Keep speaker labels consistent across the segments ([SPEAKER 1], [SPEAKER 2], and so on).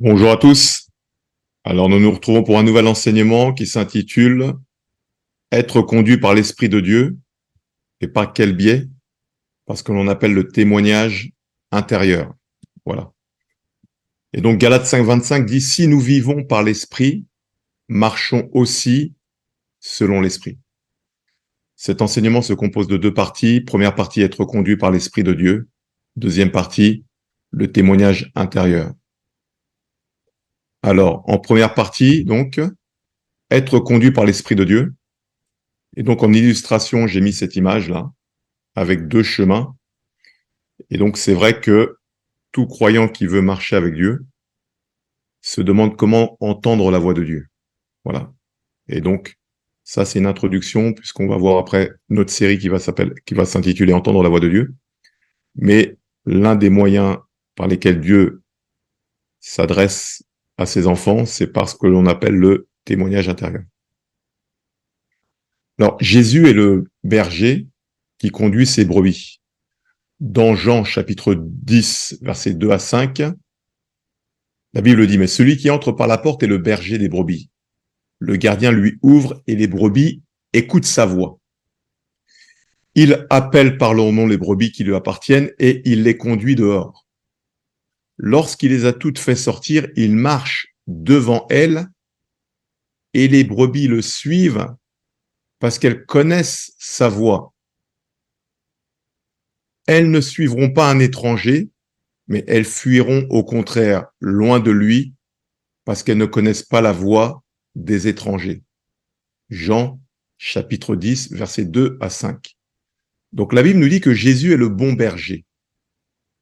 [SPEAKER 1] Bonjour à tous. Alors nous nous retrouvons pour un nouvel enseignement qui s'intitule Être conduit par l'Esprit de Dieu. Et par quel biais? Parce que l'on appelle le témoignage intérieur. Voilà. Et donc Galates 5,25 dit si nous vivons par l'Esprit, marchons aussi selon l'Esprit. Cet enseignement se compose de deux parties. Première partie, être conduit par l'Esprit de Dieu. Deuxième partie, le témoignage intérieur. Alors, en première partie, donc, être conduit par l'Esprit de Dieu. Et donc, en illustration, j'ai mis cette image-là, avec deux chemins. Et donc, c'est vrai que tout croyant qui veut marcher avec Dieu se demande comment entendre la voix de Dieu. Voilà. Et donc, ça, c'est une introduction, puisqu'on va voir après notre série qui va s'intituler Entendre la voix de Dieu. Mais l'un des moyens par lesquels Dieu s'adresse à ses enfants, c'est parce que l'on appelle le témoignage intérieur. Alors, Jésus est le berger qui conduit ses brebis. Dans Jean chapitre 10, versets 2 à 5, la Bible dit, mais celui qui entre par la porte est le berger des brebis. Le gardien lui ouvre et les brebis écoutent sa voix. Il appelle par leur nom les brebis qui lui appartiennent et il les conduit dehors. Lorsqu'il les a toutes fait sortir, il marche devant elles et les brebis le suivent parce qu'elles connaissent sa voix. Elles ne suivront pas un étranger, mais elles fuiront au contraire loin de lui parce qu'elles ne connaissent pas la voix des étrangers. Jean, chapitre 10, versets 2 à 5. Donc la Bible nous dit que Jésus est le bon berger,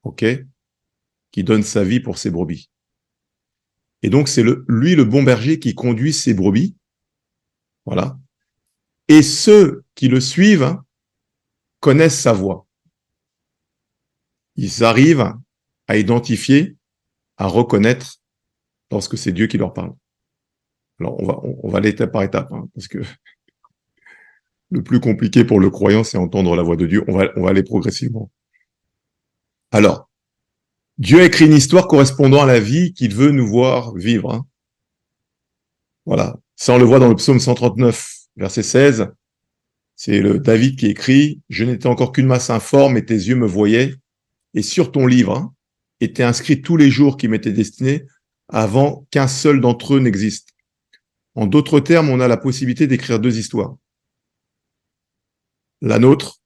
[SPEAKER 1] ok, qui donne sa vie pour ses brebis. Et donc c'est lui le bon berger qui conduit ses brebis, voilà. Et ceux qui le suivent connaissent sa voix. Ils arrivent à identifier, à reconnaître lorsque c'est Dieu qui leur parle. Alors on va aller étape par étape, hein, parce que le plus compliqué pour le croyant, c'est entendre la voix de Dieu. On va aller progressivement. Alors, Dieu a écrit une histoire correspondant à la vie qu'il veut nous voir vivre. Hein. Voilà. Ça, on le voit dans le psaume 139, verset 16. C'est le David qui écrit « Je n'étais encore qu'une masse informe et tes yeux me voyaient. Et sur ton livre hein, étaient inscrits tous les jours qui m'étaient destinés avant qu'un seul d'entre eux n'existe. » En d'autres termes, on a la possibilité d'écrire deux histoires. La nôtre,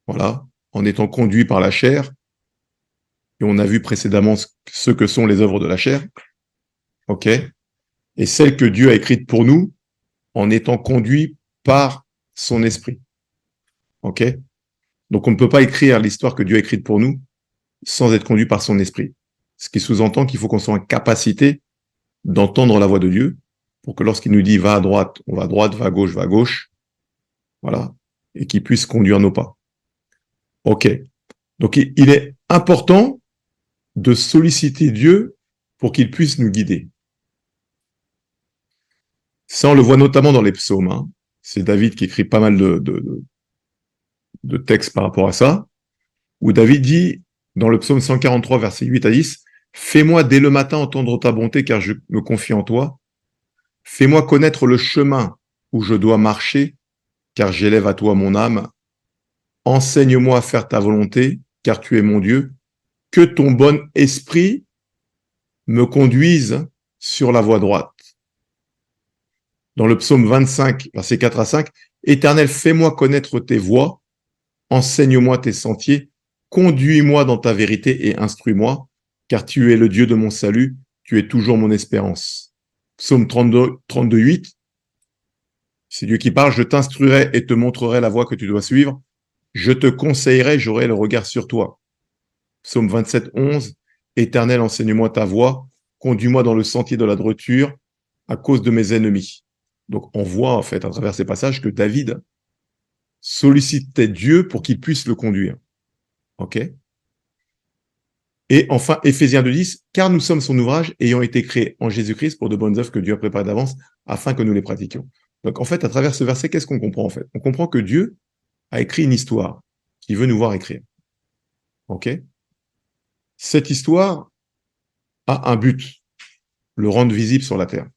[SPEAKER 1] voilà, en étant conduit par la chair, et on a vu précédemment ce que sont les œuvres de la chair, ok, et celle que Dieu a écrite pour nous, en étant conduit par son esprit, ok. Donc on ne peut pas écrire l'histoire que Dieu a écrite pour nous sans être conduit par son esprit. Ce qui sous-entend qu'il faut qu'on soit en capacité d'entendre la voix de Dieu, pour que lorsqu'il nous dit va à droite, on va à droite, va à gauche, voilà, et qu'il puisse conduire nos pas. Ok. Donc il est important de solliciter Dieu pour qu'il puisse nous guider. Ça, on le voit notamment dans les psaumes. Hein. C'est David qui écrit pas mal de textes par rapport à ça, où David dit, dans le psaume 143, versets 8 à 10, « Fais-moi dès le matin entendre ta bonté, car je me confie en toi. Fais-moi connaître le chemin où je dois marcher, car j'élève à toi mon âme. Enseigne-moi à faire ta volonté, car tu es mon Dieu. Que ton bon esprit me conduise sur la voie droite. » Dans le psaume 25, versets 4 à 5, « Éternel, fais-moi connaître tes voies, enseigne-moi tes sentiers, conduis-moi dans ta vérité et instruis-moi, car tu es le Dieu de mon salut, tu es toujours mon espérance. » Psaume 32, 8, c'est Dieu qui parle, « Je t'instruirai et te montrerai la voie que tu dois suivre, je te conseillerai, j'aurai le regard sur toi. » Psaume 27, 11, « Éternel, enseigne-moi ta voie, conduis-moi dans le sentier de la droiture à cause de mes ennemis. » Donc on voit en fait à travers ces passages que David sollicitait Dieu pour qu'il puisse le conduire. Ok. Et enfin, Éphésiens 2,10, « Car nous sommes son ouvrage, ayant été créés en Jésus-Christ pour de bonnes œuvres que Dieu a préparées d'avance, afin que nous les pratiquions. » Donc en fait, à travers ce verset, qu'est-ce qu'on comprend en fait? On comprend que Dieu a écrit une histoire qu'il veut nous voir écrire. Ok. Cette histoire a un but. le rendre visible sur la terre.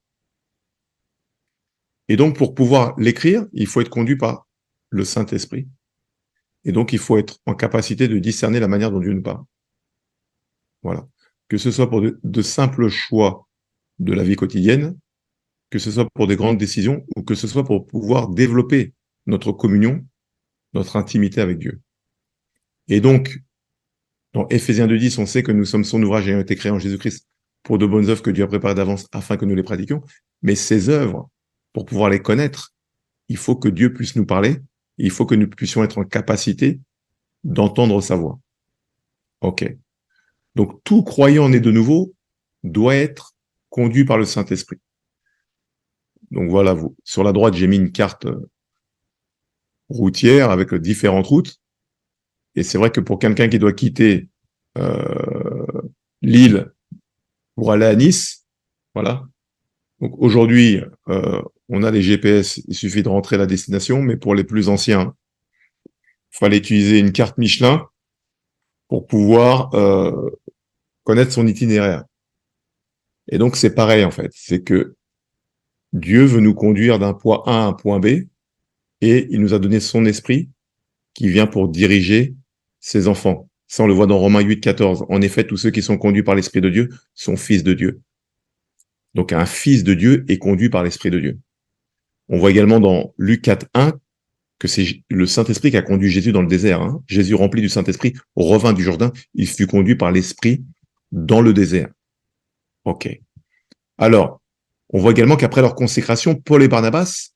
[SPEAKER 1] Et donc, pour pouvoir l'écrire, il faut être conduit par le Saint-Esprit. Et donc, il faut être en capacité de discerner la manière dont Dieu nous parle. Voilà. Que ce soit pour de simples choix de la vie quotidienne, que ce soit pour des grandes décisions, ou que ce soit pour pouvoir développer notre communion, notre intimité avec Dieu. Et donc, dans Éphésiens 2:10, on sait que nous sommes son ouvrage ayant été créé en Jésus-Christ pour de bonnes œuvres que Dieu a préparées d'avance afin que nous les pratiquions. Mais ces œuvres, pour pouvoir les connaître, il faut que Dieu puisse nous parler, et il faut que nous puissions être en capacité d'entendre sa voix. Ok. Donc, tout croyant né de nouveau doit être conduit par le Saint-Esprit. Donc voilà, vous. Sur la droite, j'ai mis une carte routière avec différentes routes. Et c'est vrai que pour quelqu'un qui doit quitter Lille pour aller à Nice, voilà. Donc aujourd'hui, on a les GPS, il suffit de rentrer la destination, mais pour les plus anciens, il fallait utiliser une carte Michelin pour pouvoir connaître son itinéraire. Et donc c'est pareil en fait, c'est que Dieu veut nous conduire d'un point A à un point B, et il nous a donné son esprit qui vient pour diriger ses enfants. Ça, on le voit dans Romains 8:14. En effet, tous ceux qui sont conduits par l'Esprit de Dieu sont fils de Dieu. Donc, un fils de Dieu est conduit par l'Esprit de Dieu. On voit également dans Luc 4:1 que c'est le Saint-Esprit qui a conduit Jésus dans le désert. Hein. Jésus, rempli du Saint-Esprit, revint du Jourdain. Il fut conduit par l'Esprit dans le désert. OK. Alors, on voit également qu'après leur consécration, Paul et Barnabas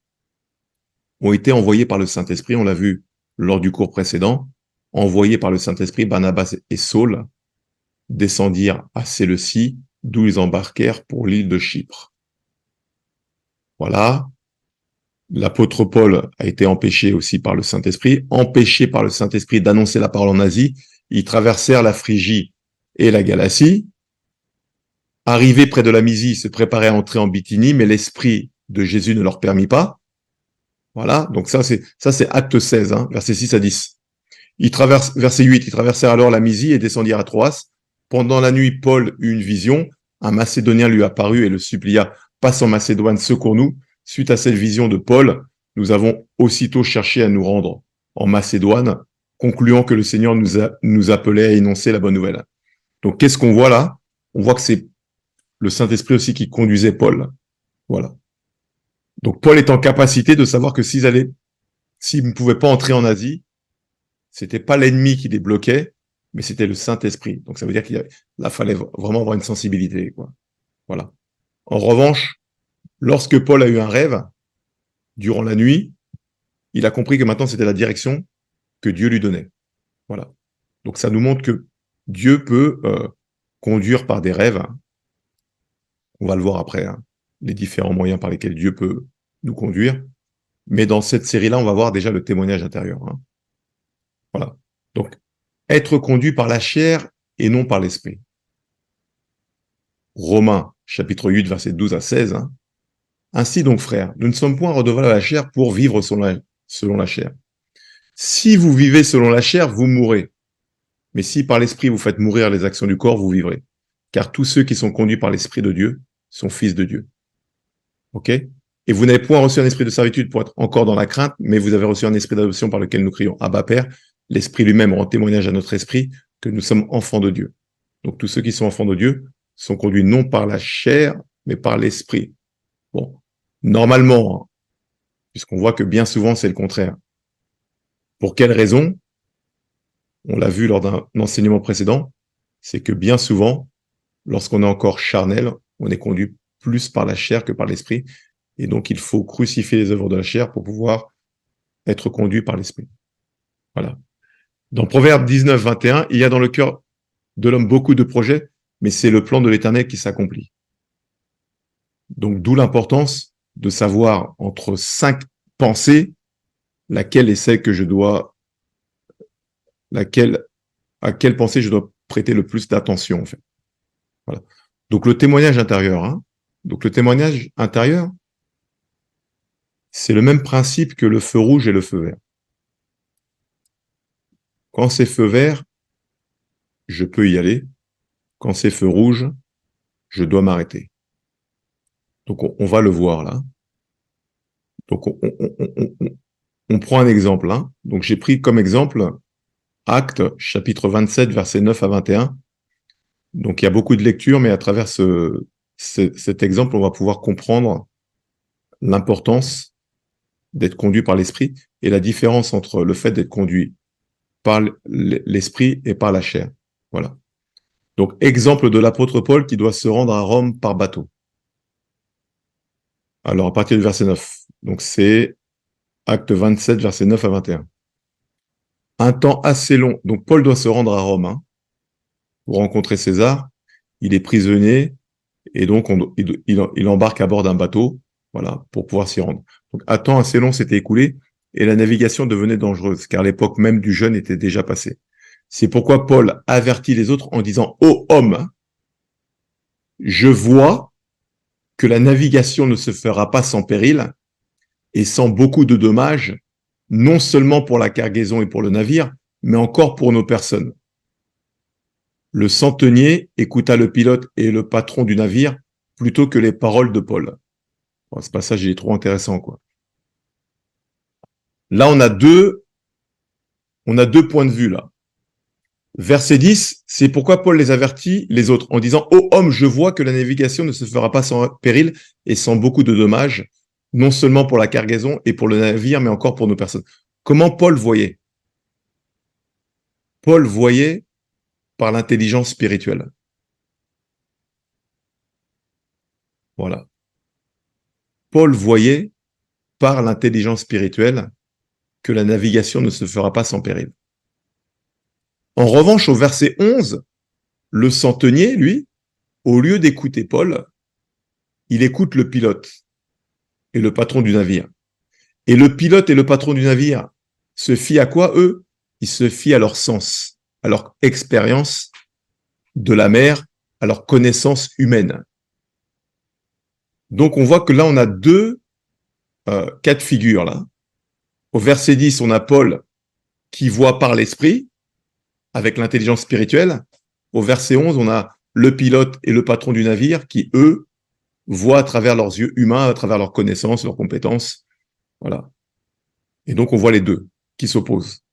[SPEAKER 1] ont été envoyés par le Saint-Esprit. On l'a vu lors du cours précédent. Envoyés par le Saint-Esprit, Barnabas et Saul descendirent à Séleucie, d'où ils embarquèrent pour l'île de Chypre. Voilà. L'apôtre Paul a été empêché aussi par le Saint-Esprit, empêché par le Saint-Esprit d'annoncer la parole en Asie. Ils traversèrent la Phrygie et la Galatie. Arrivés près de la Mysie, ils se préparaient à entrer en Bithynie, mais l'Esprit de Jésus ne leur permit pas. Voilà. Donc ça, c'est acte 16, hein, versets 6 à 10. Verset 8, ils traversèrent alors la Mysie et descendirent à Troas. Pendant la nuit, Paul eut une vision. Un Macédonien lui apparut et le supplia, passe en Macédoine, secours-nous. Suite à cette vision de Paul, nous avons aussitôt cherché à nous rendre en Macédoine, concluant que le Seigneur nous appelait à énoncer la bonne nouvelle. Donc, qu'est-ce qu'on voit là? On voit que c'est le Saint-Esprit aussi qui conduisait Paul. Voilà. Donc, Paul est en capacité de savoir que s'ils ne pouvaient pas entrer en Asie, c'était pas l'ennemi qui les bloquait, mais c'était le Saint-Esprit. Donc ça veut dire là, fallait vraiment avoir une sensibilité, quoi. Voilà. En revanche, lorsque Paul a eu un rêve, durant la nuit, il a compris que maintenant c'était la direction que Dieu lui donnait. Voilà. Donc ça nous montre que Dieu peut conduire par des rêves. Hein. On va le voir après, hein, les différents moyens par lesquels Dieu peut nous conduire. Mais dans cette série-là, on va voir déjà le témoignage intérieur. Hein. Voilà. Donc, être conduit par la chair et non par l'esprit. Romains, chapitre 8, versets 12 à 16. Hein. Ainsi donc, frères, nous ne sommes point redevables à la chair pour vivre selon la chair. Si vous vivez selon la chair, vous mourrez. Mais si par l'esprit vous faites mourir les actions du corps, vous vivrez. Car tous ceux qui sont conduits par l'esprit de Dieu sont fils de Dieu. OK? Et vous n'avez point reçu un esprit de servitude pour être encore dans la crainte, mais vous avez reçu un esprit d'adoption par lequel nous crions Abba Père. L'esprit lui-même rend témoignage à notre esprit que nous sommes enfants de Dieu. Donc tous ceux qui sont enfants de Dieu sont conduits non par la chair, mais par l'esprit. Bon, normalement, puisqu'on voit que bien souvent c'est le contraire. Pour quelle raison? On l'a vu lors d'un enseignement précédent, c'est que bien souvent, lorsqu'on est encore charnel, on est conduit plus par la chair que par l'esprit. Et donc, il faut crucifier les œuvres de la chair pour pouvoir être conduit par l'esprit. Voilà. Dans Proverbe 19, 21, il y a dans le cœur de l'homme beaucoup de projets, mais c'est le plan de l'Éternel qui s'accomplit. Donc, d'où l'importance de savoir entre 5 pensées, laquelle est celle que je dois, à quelle pensée je dois prêter le plus d'attention, en fait. Voilà. Donc, le témoignage intérieur, hein. Donc, le témoignage intérieur, c'est le même principe que le feu rouge et le feu vert. Quand c'est feu vert, je peux y aller. Quand c'est feu rouge, je dois m'arrêter. Donc, on va le voir là. Donc, on prend un exemple. Hein. Donc, j'ai pris comme exemple Actes, chapitre 27, versets 9 à 21. Donc, il y a beaucoup de lectures, mais à travers cet exemple, on va pouvoir comprendre l'importance d'être conduit par l'esprit et la différence entre le fait d'être conduit par l'esprit et par la chair. Voilà. Donc, exemple de l'apôtre Paul qui doit se rendre à Rome par bateau. Alors, à partir du verset 9. Donc, c'est Acte 27, verset 9 à 21. Un temps assez long. Donc, Paul doit se rendre à Rome hein, pour rencontrer César. Il est prisonnier et donc il embarque à bord d'un bateau voilà, pour pouvoir s'y rendre. Donc, un temps assez long s'était écoulé et la navigation devenait dangereuse car l'époque même du jeûne était déjà passée. C'est pourquoi Paul avertit les autres en disant « Ô homme, je vois que la navigation ne se fera pas sans péril et sans beaucoup de dommages, non seulement pour la cargaison et pour le navire, mais encore pour nos personnes. » Le centenier écouta le pilote et le patron du navire plutôt que les paroles de Paul. Bon, ce passage il est trop intéressant, quoi. Là, on a deux points de vue, là. Verset 10, c'est pourquoi Paul les avertit, les autres, en disant « Ô homme, je vois que la navigation ne se fera pas sans péril et sans beaucoup de dommages, non seulement pour la cargaison et pour le navire, mais encore pour nos personnes. » Comment Paul voyait? Paul voyait par l'intelligence spirituelle. Voilà. Paul voyait par l'intelligence spirituelle que la navigation ne se fera pas sans péril. En revanche, au verset 11, le centenier, lui, au lieu d'écouter Paul, il écoute le pilote et le patron du navire. Et le pilote et le patron du navire se fient à quoi, eux? Ils se fient à leur sens, à leur expérience de la mer, à leur connaissance humaine. Donc on voit que là, on a deux cas de figure. Là. Au verset 10, on a Paul qui voit par l'esprit, avec l'intelligence spirituelle. Au verset 11, on a le pilote et le patron du navire qui, eux, voient à travers leurs yeux humains, à travers leurs connaissances, leurs compétences. Voilà. Et donc, on voit les deux qui s'opposent.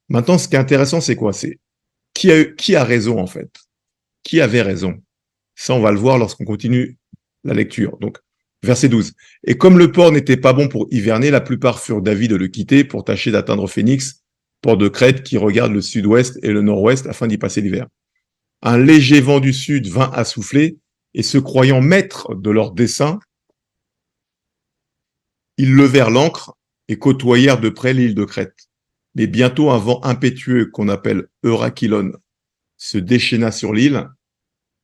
[SPEAKER 1] Maintenant, ce qui est intéressant, c'est quoi? C'est qui a raison, en fait? Qui avait raison? Ça, on va le voir lorsqu'on continue la lecture. Donc, verset 12. Et comme le port n'était pas bon pour hiverner, la plupart furent d'avis de le quitter pour tâcher d'atteindre Phénix, port de Crète qui regarde le sud-ouest et le nord-ouest afin d'y passer l'hiver. Un léger vent du sud vint à souffler, et se croyant maîtres de leur dessein, ils levèrent l'ancre et côtoyèrent de près l'île de Crète. Mais bientôt un vent impétueux qu'on appelle Eurachylon se déchaîna sur l'île.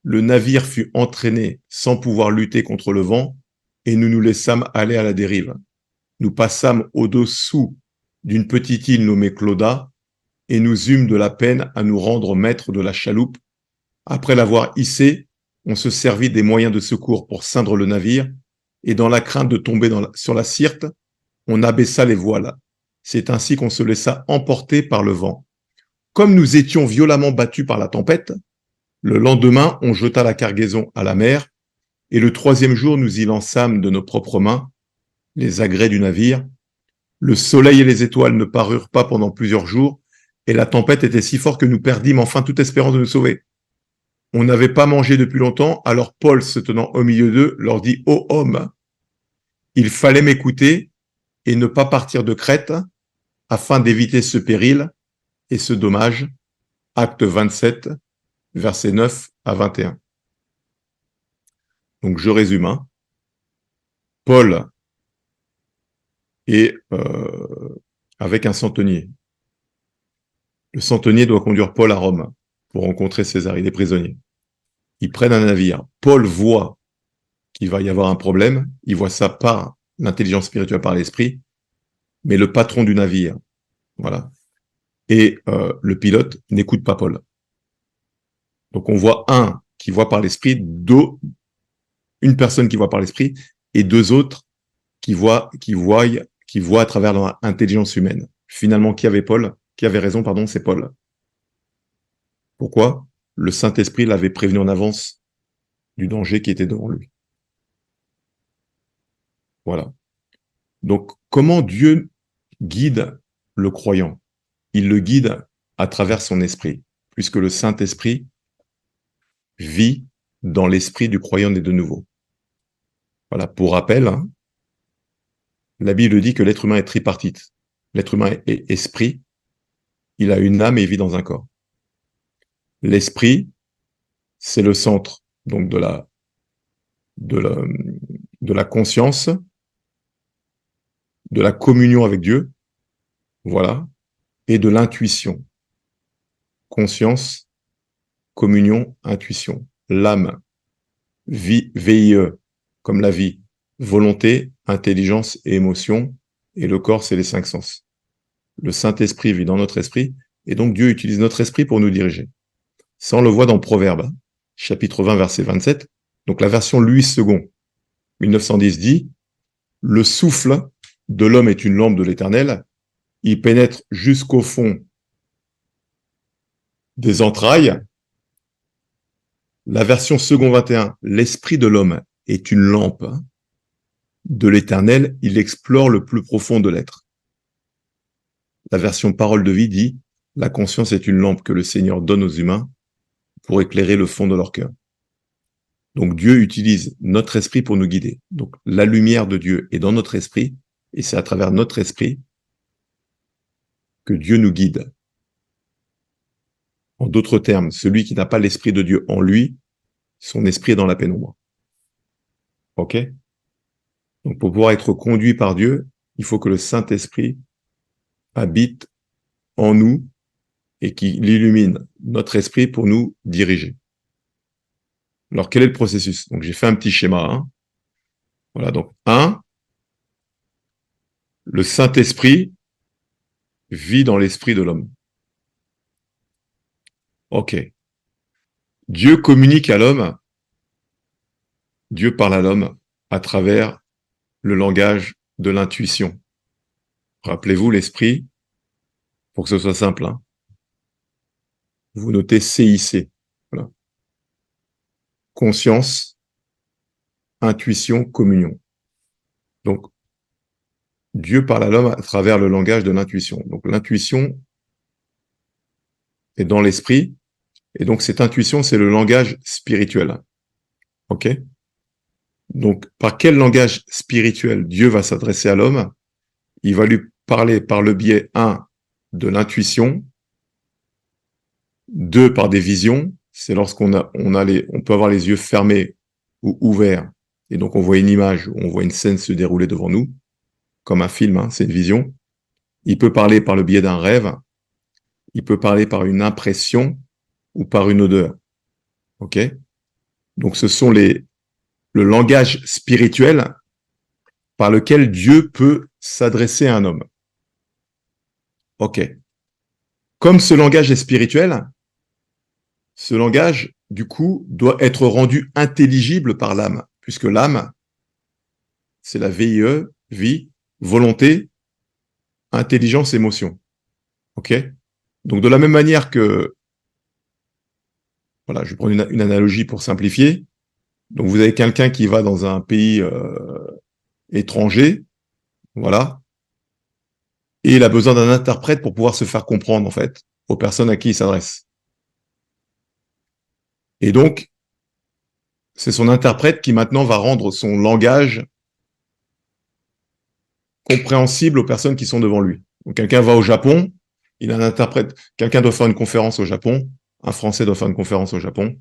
[SPEAKER 1] Le navire fut entraîné sans pouvoir lutter contre le vent, et nous nous laissâmes aller à la dérive. Nous passâmes au-dessous d'une petite île nommée Clauda, et nous eûmes de la peine à nous rendre maîtres de la chaloupe. Après l'avoir hissée, on se servit des moyens de secours pour ceindre le navire, et dans la crainte de tomber sur la Syrte, on abaissa les voiles. C'est ainsi qu'on se laissa emporter par le vent. Comme nous étions violemment battus par la tempête, le lendemain, on jeta la cargaison à la mer, et le troisième jour, nous y lançâmes de nos propres mains les agrès du navire. Le soleil et les étoiles ne parurent pas pendant plusieurs jours, et la tempête était si forte que nous perdîmes enfin toute espérance de nous sauver. On n'avait pas mangé depuis longtemps, alors Paul, se tenant au milieu d'eux, leur dit « Ô homme, il fallait m'écouter et ne pas partir de Crète afin d'éviter ce péril et ce dommage. » Acte 27, versets 9 à 21. Donc je résume. Hein. Paul est avec un centenier. Le centenier doit conduire Paul à Rome pour rencontrer César. Il est prisonnier. Ils prennent un navire. Paul voit qu'il va y avoir un problème. Il voit ça par l'intelligence spirituelle, par l'esprit. Mais le patron du navire, voilà, et le pilote n'écoute pas Paul. Donc on voit un qui voit par l'esprit, une personne qui voit par l'esprit, et deux autres qui voient à travers leur intelligence humaine. Finalement, qui avait raison, pardon, c'est Paul. Pourquoi? Le Saint-Esprit l'avait prévenu en avance du danger qui était devant lui. Voilà. Donc, comment Dieu guide le croyant? Il le guide à travers son esprit, puisque le Saint-Esprit vit dans l'esprit du croyant né de nouveau. Voilà, pour rappel, hein, la Bible dit que l'être humain est tripartite. L'être humain est esprit, il a une âme et il vit dans un corps. L'esprit, c'est le centre donc de la, de la conscience, de la communion avec Dieu, voilà, et de l'intuition. Conscience, communion, intuition. L'âme, VIE, comme la vie, volonté, intelligence et émotion, et le corps, c'est les 5 sens. Le Saint-Esprit vit dans notre esprit, et donc Dieu utilise notre esprit pour nous diriger. Ça, on le voit dans Proverbes, chapitre 20, verset 27. Donc la version Louis II, 1910 dit, le souffle de l'homme est une lampe de l'Éternel, il pénètre jusqu'au fond des entrailles. La version second 21, l'esprit de l'homme est une lampe de l'Éternel, il explore le plus profond de l'être. La version parole de vie dit, la conscience est une lampe que le Seigneur donne aux humains pour éclairer le fond de leur cœur. Donc Dieu utilise notre esprit pour nous guider. Donc la lumière de Dieu est dans notre esprit, et c'est à travers notre esprit que Dieu nous guide. En d'autres termes, celui qui n'a pas l'esprit de Dieu en lui, son esprit est dans la pénombre. Ok? Donc pour pouvoir être conduit par Dieu, il faut que le Saint-Esprit habite en nous et qu'il illumine notre esprit pour nous diriger. Alors quel est le processus? Donc j'ai fait un petit schéma. Hein. Voilà, donc 1, le Saint-Esprit vit dans l'esprit de l'homme. Ok. Dieu communique à l'homme, Dieu parle à l'homme à travers le langage de l'intuition. Rappelez-vous l'esprit, pour que ce soit simple, hein. Vous notez CIC. Voilà. Conscience, intuition, communion. Donc, Dieu parle à l'homme à travers le langage de l'intuition. Donc, l'intuition est dans l'esprit, et donc cette intuition, c'est le langage spirituel. Ok? Donc, par quel langage spirituel Dieu va s'adresser à l'homme? Il va lui parler par le biais, 1, de l'intuition, 2, par des visions. C'est lorsqu'on on peut avoir les yeux fermés ou ouverts, et donc on voit une image, on voit une scène se dérouler devant nous, comme un film, hein, c'est une vision. Il peut parler par le biais d'un rêve, il peut parler par une impression ou par une odeur. Ok? Donc ce sont le langage spirituel par lequel Dieu peut s'adresser à un homme. Ok. Comme ce langage est spirituel, ce langage, du coup, doit être rendu intelligible par l'âme, puisque l'âme, c'est la VIE, vie, volonté, intelligence, émotion. Ok? Donc de la même manière que, voilà, je vais prendre une analogie pour simplifier. Donc vous avez quelqu'un qui va dans un pays étranger, voilà, et il a besoin d'un interprète pour pouvoir se faire comprendre, en fait, aux personnes à qui il s'adresse. Et donc, c'est son interprète qui maintenant va rendre son langage compréhensible aux personnes qui sont devant lui. Donc quelqu'un va au Japon, il a un interprète, quelqu'un doit faire une conférence au Japon, un Français doit faire une conférence au Japon,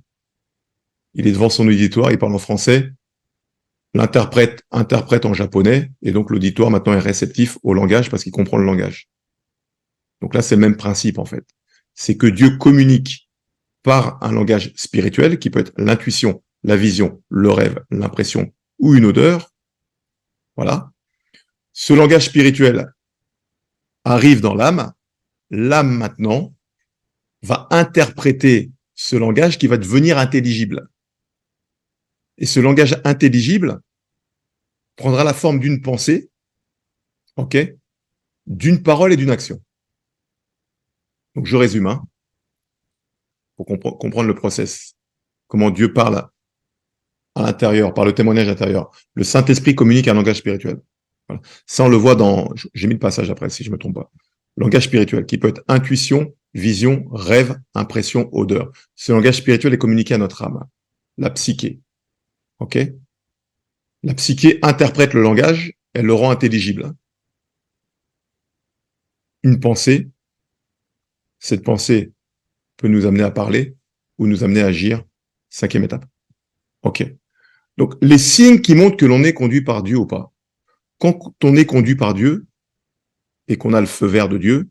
[SPEAKER 1] il est devant son auditoire, il parle en français, l'interprète interprète en japonais, et donc l'auditoire maintenant est réceptif au langage parce qu'il comprend le langage. Donc là, c'est le même principe en fait. C'est que Dieu communique par un langage spirituel qui peut être l'intuition, la vision, le rêve, l'impression ou une odeur. Voilà. Ce langage spirituel arrive dans l'âme. L'âme maintenant va interpréter ce langage qui va devenir intelligible. Et ce langage intelligible prendra la forme d'une pensée, ok, d'une parole et d'une action. Donc je résume, hein, pour comprendre le process. Comment Dieu parle à l'intérieur, par le témoignage intérieur. Le Saint-Esprit communique un langage spirituel. Voilà. Ça, on le voit dans, j'ai mis le passage après, si je me trompe pas. Langage spirituel, qui peut être intuition, vision, rêve, impression, odeur. Ce langage spirituel est communiqué à notre âme, la psyché. OK? La psyché interprète le langage, elle le rend intelligible. Une pensée, cette pensée peut nous amener à parler ou nous amener à agir. 5e étape. OK. Donc, les signes qui montrent que l'on est conduit par Dieu ou pas. Quand on est conduit par Dieu et qu'on a le feu vert de Dieu,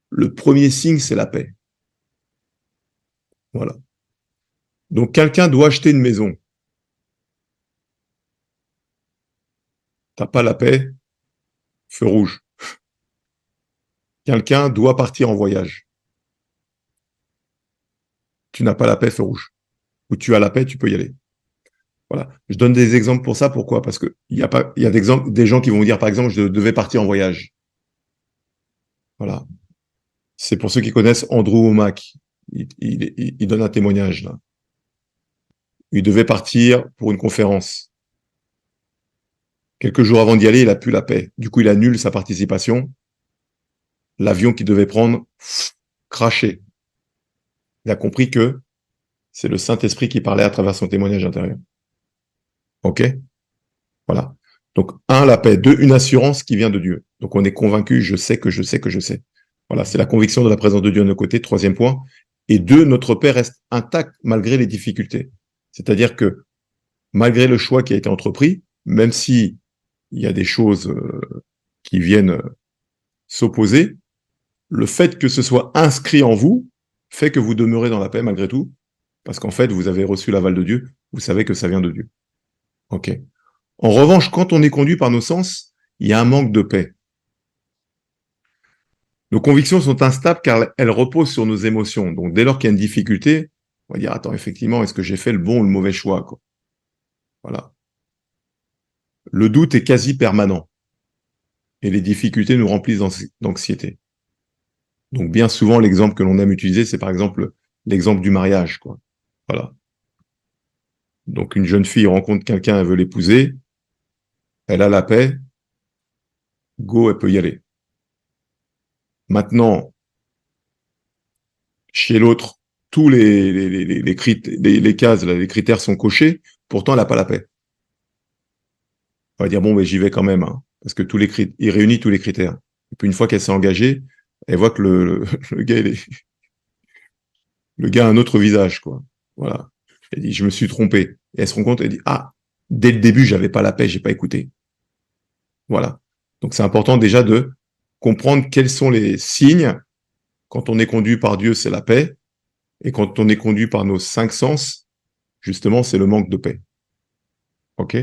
[SPEAKER 1] le premier signe, c'est la paix. Voilà. Donc, quelqu'un doit acheter une maison. T'as pas la paix, feu rouge. Quelqu'un doit partir en voyage. Tu n'as pas la paix, feu rouge. Ou tu as la paix, tu peux y aller. Voilà. Je donne des exemples pour ça. Pourquoi? Parce que il y a des gens qui vont vous dire, par exemple, je devais partir en voyage. Voilà. C'est pour ceux qui connaissent Andrew Womack. Il donne un témoignage, là. Il devait partir pour une conférence. Quelques jours avant d'y aller, il a plus la paix. Du coup, il annule sa participation. L'avion qu'il devait prendre, craché. Il a compris que c'est le Saint-Esprit qui parlait à travers son témoignage intérieur. OK? Voilà. Donc, un, la paix. Deux, une assurance qui vient de Dieu. Donc, on est convaincu, je sais que je sais que je sais. Voilà, c'est la conviction de la présence de Dieu à nos côtés. 3e point. Et deux, notre paix reste intacte malgré les difficultés. C'est-à-dire que, malgré le choix qui a été entrepris, même si il y a des choses qui viennent s'opposer, le fait que ce soit inscrit en vous fait que vous demeurez dans la paix malgré tout, parce qu'en fait, vous avez reçu l'aval de Dieu, vous savez que ça vient de Dieu. OK. En revanche, quand on est conduit par nos sens, il y a un manque de paix. Nos convictions sont instables car elles reposent sur nos émotions. Donc, dès lors qu'il y a une difficulté, on va dire, attends, effectivement, est-ce que j'ai fait le bon ou le mauvais choix, quoi? Voilà. Le doute est quasi permanent. Et les difficultés nous remplissent d'anxiété. Donc, bien souvent, l'exemple que l'on aime utiliser, c'est par exemple l'exemple du mariage, quoi. Voilà. Donc, une jeune fille rencontre quelqu'un, elle veut l'épouser, elle a la paix, go, elle peut y aller. Maintenant, chez l'autre, tous les cases, là, les critères sont cochés, pourtant elle n'a pas la paix. On va dire, bon, mais j'y vais quand même, hein, parce que il réunit tous les critères. Et puis une fois qu'elle s'est engagée, elle voit que le gars, le gars a un autre visage, quoi. Voilà. Elle dit, je me suis trompé. Et elle se rend compte, elle dit, ah, dès le début, j'avais pas la paix, j'ai pas écouté. Voilà. Donc c'est important déjà de comprendre quels sont les signes. Quand on est conduit par Dieu, c'est la paix. Et quand on est conduit par nos 5 sens, justement, c'est le manque de paix. OK?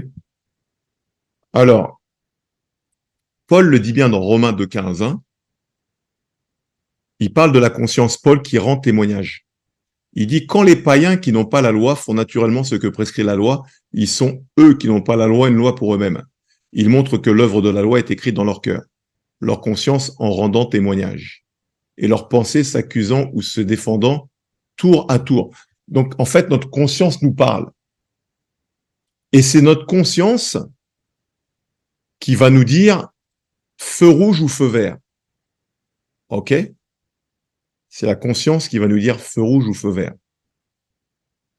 [SPEAKER 1] Alors, Paul le dit bien dans Romains 2,15, hein, il parle de la conscience, Paul, qui rend témoignage. Il dit, quand les païens qui n'ont pas la loi font naturellement ce que prescrit la loi, ils sont, eux qui n'ont pas la loi, une loi pour eux-mêmes. Ils montrent que l'œuvre de la loi est écrite dans leur cœur, leur conscience en rendant témoignage, et leurs pensées s'accusant ou se défendant tour à tour. Donc, en fait, notre conscience nous parle. Et c'est notre conscience qui va nous dire feu rouge ou feu vert. OK? C'est la conscience qui va nous dire feu rouge ou feu vert.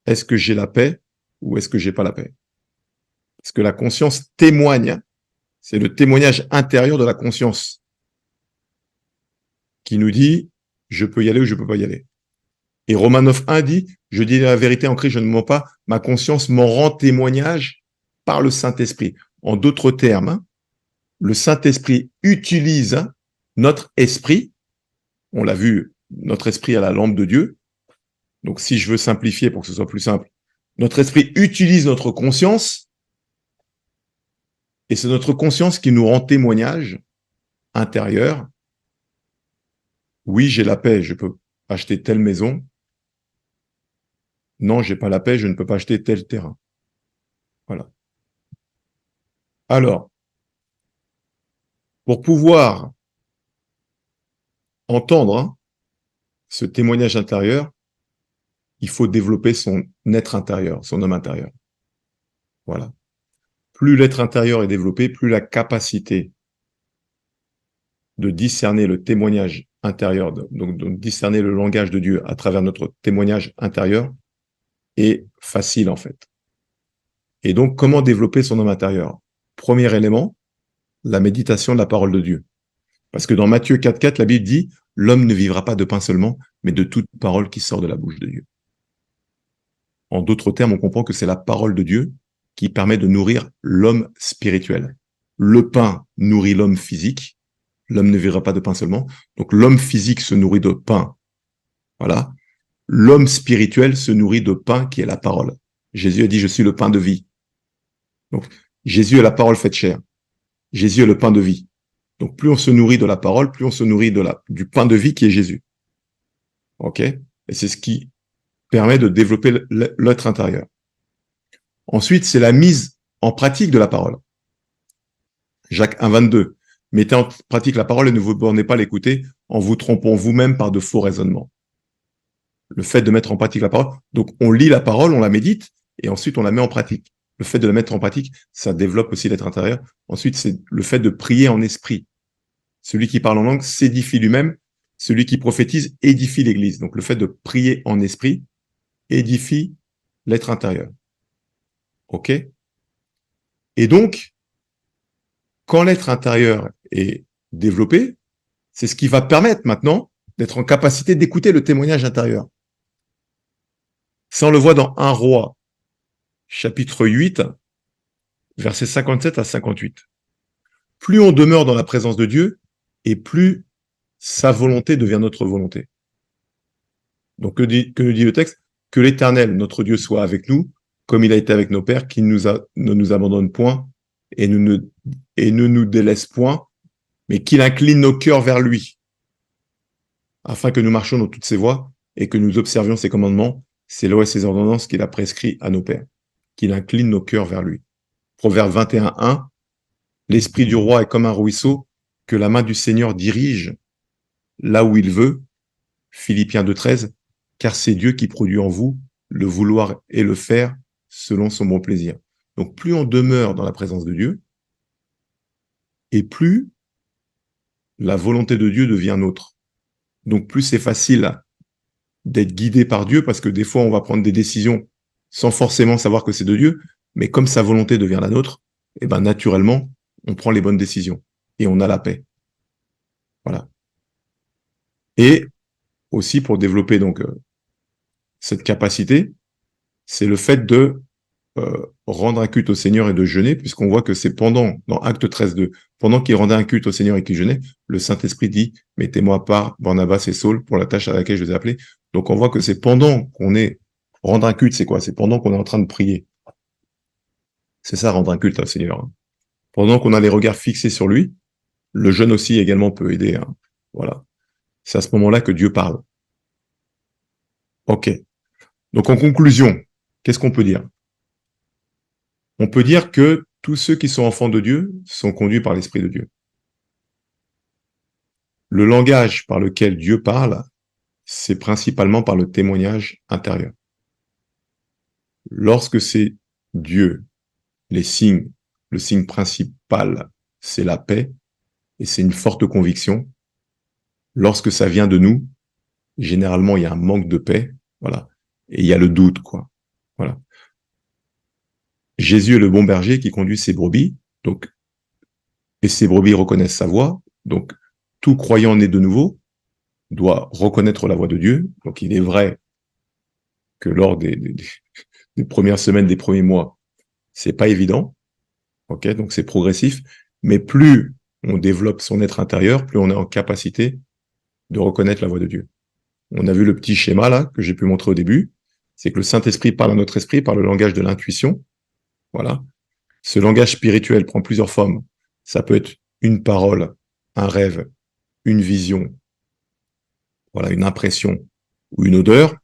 [SPEAKER 1] Est-ce que j'ai la paix ou est-ce que j'ai pas la paix? Parce que la conscience témoigne, c'est le témoignage intérieur de la conscience qui nous dit je peux y aller ou je peux pas y aller. Et Romains 9,1 dit je dis la vérité en Christ, je ne mens pas, ma conscience m'en rend témoignage par le Saint-Esprit. En d'autres termes, le Saint-Esprit utilise notre esprit, on l'a vu, notre esprit à la lampe de Dieu. Donc, si je veux simplifier pour que ce soit plus simple, notre esprit utilise notre conscience et c'est notre conscience qui nous rend témoignage intérieur. Oui, j'ai la paix, je peux acheter telle maison. Non, j'ai pas la paix, je ne peux pas acheter tel terrain. Voilà. Alors, pour pouvoir entendre ce témoignage intérieur, il faut développer son être intérieur, son homme intérieur. Voilà. Plus l'être intérieur est développé, plus la capacité de discerner le témoignage intérieur, donc discerner le langage de Dieu à travers notre témoignage intérieur est facile en fait. Et donc, comment développer son homme intérieur? Premier élément, la méditation de la parole de Dieu. Parce que dans Matthieu 4,4, la Bible dit « L'homme ne vivra pas de pain seulement, mais de toute parole qui sort de la bouche de Dieu. » En d'autres termes, on comprend que c'est la parole de Dieu qui permet de nourrir l'homme spirituel. Le pain nourrit l'homme physique. L'homme ne vivra pas de pain seulement. Donc l'homme physique se nourrit de pain. Voilà. L'homme spirituel se nourrit de pain qui est la parole. Jésus a dit « Je suis le pain de vie ». Donc Jésus est la parole faite chair. Jésus est le pain de vie. Donc plus on se nourrit de la parole, plus on se nourrit du pain de vie qui est Jésus. Ok? Et c'est ce qui permet de développer l'être intérieur. Ensuite, c'est la mise en pratique de la parole. Jacques 1,22. Mettez en pratique la parole et ne vous bornez pas à l'écouter en vous trompant vous-même par de faux raisonnements. Le fait de mettre en pratique la parole, donc on lit la parole, on la médite, et ensuite on la met en pratique. Le fait de la mettre en pratique, ça développe aussi l'être intérieur. Ensuite, c'est le fait de prier en esprit. Celui qui parle en langue s'édifie lui-même, celui qui prophétise édifie l'Église. Donc le fait de prier en esprit édifie l'être intérieur. OK? Et donc, quand l'être intérieur est développé, c'est ce qui va permettre maintenant d'être en capacité d'écouter le témoignage intérieur. Ça, on le voit dans 1 Roi, chapitre 8, versets 57 à 58. Plus on demeure dans la présence de Dieu, et plus sa volonté devient notre volonté. Donc, que nous dit le texte? Que l'Éternel, notre Dieu, soit avec nous, comme il a été avec nos pères, qu'il ne nous abandonne point et ne nous délaisse point, mais qu'il incline nos cœurs vers lui, afin que nous marchions dans toutes ses voies et que nous observions ses commandements, ses lois et ses ordonnances qu'il a prescrits à nos pères, qu'il incline nos cœurs vers lui. Proverbe 21:1, l'esprit du roi est comme un ruisseau que la main du Seigneur dirige là où il veut. Philippiens 2:13, car c'est Dieu qui produit en vous le vouloir et le faire selon son bon plaisir. Donc plus on demeure dans la présence de Dieu, et plus la volonté de Dieu devient nôtre. Donc plus c'est facile d'être guidé par Dieu, parce que des fois on va prendre des décisions sans forcément savoir que c'est de Dieu, mais comme sa volonté devient la nôtre, et ben naturellement, on prend les bonnes décisions et on a la paix. Voilà. Et aussi pour développer donc cette capacité, c'est le fait de rendre un culte au Seigneur et de jeûner, puisqu'on voit que c'est dans Acte 13:2, pendant qu'il rendait un culte au Seigneur et qu'il jeûnait, le Saint-Esprit dit « Mettez-moi à part Barnabas et Saul pour la tâche à laquelle je les ai appelés ». Donc on voit que c'est pendant qu'on est... Rendre un culte, c'est quoi? C'est pendant qu'on est en train de prier. C'est ça, rendre un culte au Seigneur. Hein. Pendant qu'on a les regards fixés sur lui, le jeûne aussi également peut aider. Hein. Voilà. C'est à ce moment-là que Dieu parle. Ok. Donc en conclusion, qu'est-ce qu'on peut dire? On peut dire que tous ceux qui sont enfants de Dieu sont conduits par l'Esprit de Dieu. Le langage par lequel Dieu parle, c'est principalement par le témoignage intérieur. Lorsque c'est Dieu, le signe principal, c'est la paix, et c'est une forte conviction. Lorsque ça vient de nous, généralement, il y a un manque de paix, voilà, et il y a le doute, quoi. Voilà. Jésus est le bon berger qui conduit ses brebis, donc, et ses brebis reconnaissent sa voix, donc, tout croyant né de nouveau doit reconnaître la voix de Dieu. Donc, il est vrai que lors des premières semaines, des premiers mois, c'est pas évident. Ok, donc c'est progressif. Mais plus on développe son être intérieur, plus on est en capacité de reconnaître la voix de Dieu. On a vu le petit schéma là que j'ai pu montrer au début. C'est que le Saint-Esprit parle à notre esprit par le langage de l'intuition. Voilà. Ce langage spirituel prend plusieurs formes. Ça peut être une parole, un rêve, une vision, voilà, une impression ou une odeur.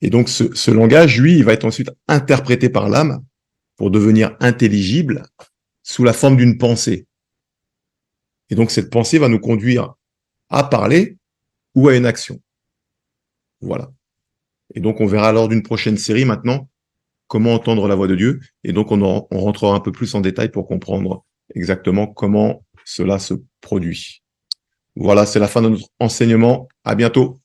[SPEAKER 1] Et donc, ce langage, lui, il va être ensuite interprété par l'âme pour devenir intelligible sous la forme d'une pensée. Et donc, cette pensée va nous conduire à parler ou à une action. Voilà. Et donc, on verra lors d'une prochaine série maintenant comment entendre la voix de Dieu. Et donc, on rentrera un peu plus en détail pour comprendre exactement comment cela se produit. Voilà, c'est la fin de notre enseignement. À bientôt.